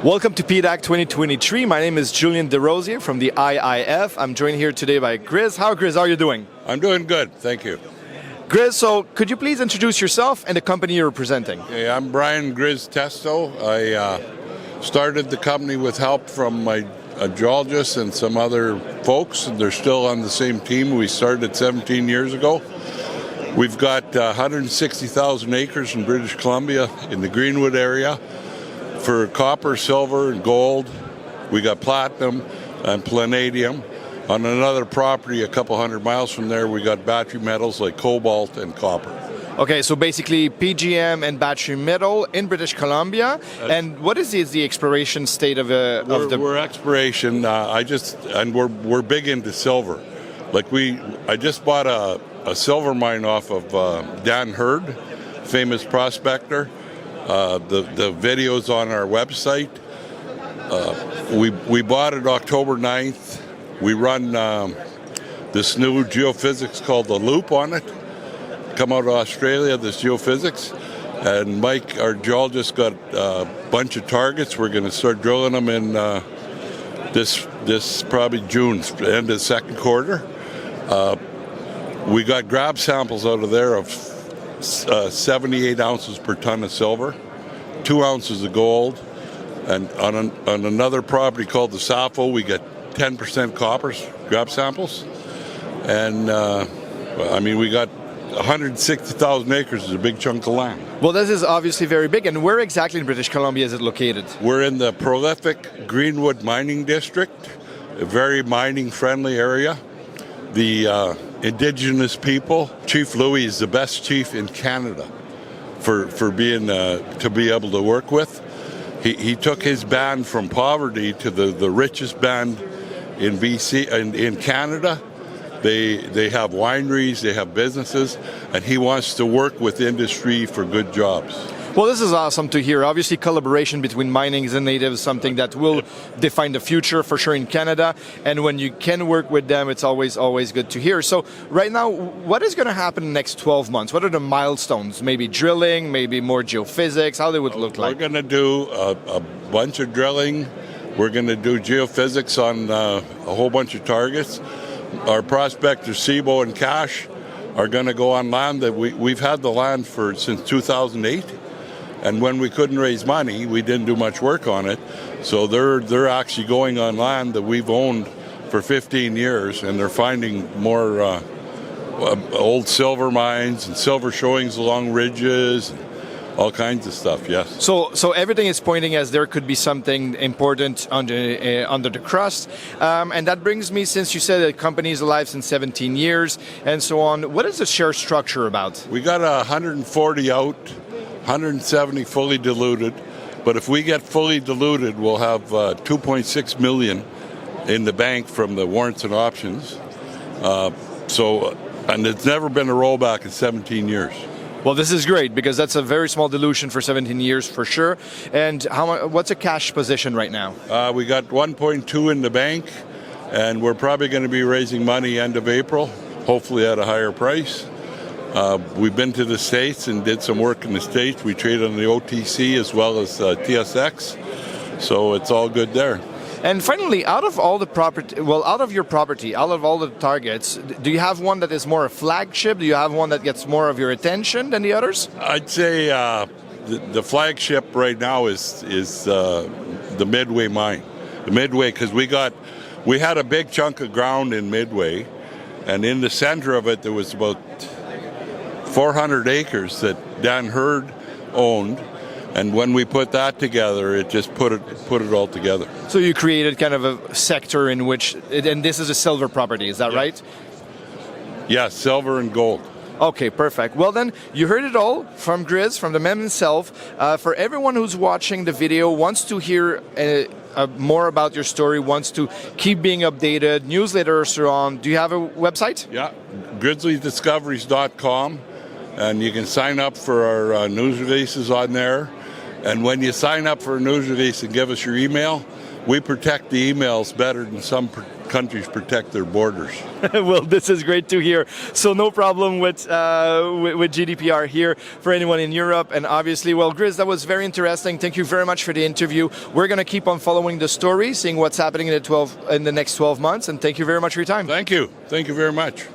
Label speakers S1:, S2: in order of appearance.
S1: Welcome to PDAC 2023. My name is Julian DeRosier from the IIF. I'm joined here today by Griz. Griz, how are you doing?
S2: I'm doing good, thank you.
S1: Griz, so could you please introduce yourself and the company you're representing?
S2: Hey, I'm Brian Griz Testo. I started the company with help from my geologist and some other folks. They're still on the same team. We started 17 years ago. We've got 160,000 acres in British Columbia in the Greenwood area. For copper, silver, and gold, we got platinum and palladium. On another property a couple hundred miles from there, we got battery metals like cobalt and copper.
S1: Okay, so basically PGM and battery metal in British Columbia. And what is the exploration state of the?
S2: We're exploration. We're big into silver. I just bought a silver mine off of Dan Hurd, famous prospector. The video's on our website. We bought it October 9th. We run this new geophysics called the Loop on it. Come out of Australia, this geophysics. And Mike, our geologist, got a bunch of targets. We're going to start drilling them in this probably June, end of the second quarter. We got grab samples out of there of 78 ounces per ton of silver, 2 ounces of gold, and on another property called the Sappho, we got 10% copper grab samples. And we got 160,000 acres, is a big chunk of land.
S1: Well, this is obviously very big. And where exactly in British Columbia is it located?
S2: We're in the prolific Greenwood mining district, a very mining-friendly area. The Indigenous people, Chief Louis is the best chief in Canada for being to be able to work with. He took his band from poverty to the richest band in BC and in Canada. They have wineries, they have businesses, and he wants to work with industry for good jobs.
S1: Well, this is awesome to hear. Obviously, collaboration between mining and natives is something that will define the future for sure in Canada. And when you can work with them, it's always good to hear. So right now, what is going to happen in the next 12 months? What are the milestones? Maybe drilling, maybe more geophysics, how they would look like?
S2: We're going to do a bunch of drilling. We're going to do geophysics on a whole bunch of targets. Our prospectors, Sibo and Cash, are going to go on land that we've had the land since 2008. And when we couldn't raise money, we didn't do much work on it. So they're actually going on land that we've owned for 15 years, and they're finding more old silver mines and silver showings along ridges, and all kinds of stuff, yes.
S1: So everything is pointing as there could be something important under the crust. And that brings me, since you said the company is alive since 17 years and so on, what is the share structure about?
S2: We got 140 out. 170 fully diluted, but if we get fully diluted, we'll have 2.6 million in the bank from the warrants and options. And it's never been a rollback in 17 years.
S1: Well, this is great because that's a very small dilution for 17 years for sure. And what's a cash position right now?
S2: We got 1.2 in the bank, and we're probably going to be raising money end of April, hopefully at a higher price. We've been to the States and did some work in the States. We trade on the OTC as well as TSX, so it's all good there.
S1: And finally, out of all the property, out of all the targets, do you have one that is more a flagship? Do you have one that gets more of your attention than the others?
S2: I'd say the flagship right now is the Midway mine. The Midway, because we had a big chunk of ground in Midway, and in the center of it there was about 400 acres that Dan Hurd owned, and when we put that together, it just put it all together.
S1: So you created kind of a sector in which, and this is a silver property, is that right?
S2: Yes, silver and gold.
S1: Okay, perfect. Well then, you heard it all from Griz, from the man himself. For everyone who's watching the video, wants to hear more about your story, wants to keep being updated, newsletters are on. Do you have a website?
S2: Yeah, grizzlydiscoveries.com. And you can sign up for our news releases on there. And when you sign up for a news release and give us your email, we protect the emails better than some countries protect their borders.
S1: Well, this is great to hear. So no problem with GDPR here for anyone in Europe. And obviously, well, Griz, that was very interesting. Thank you very much for the interview. We're going to keep on following the story, seeing what's happening in the next 12 months. And thank you very much for your time.
S2: Thank you. Thank you very much.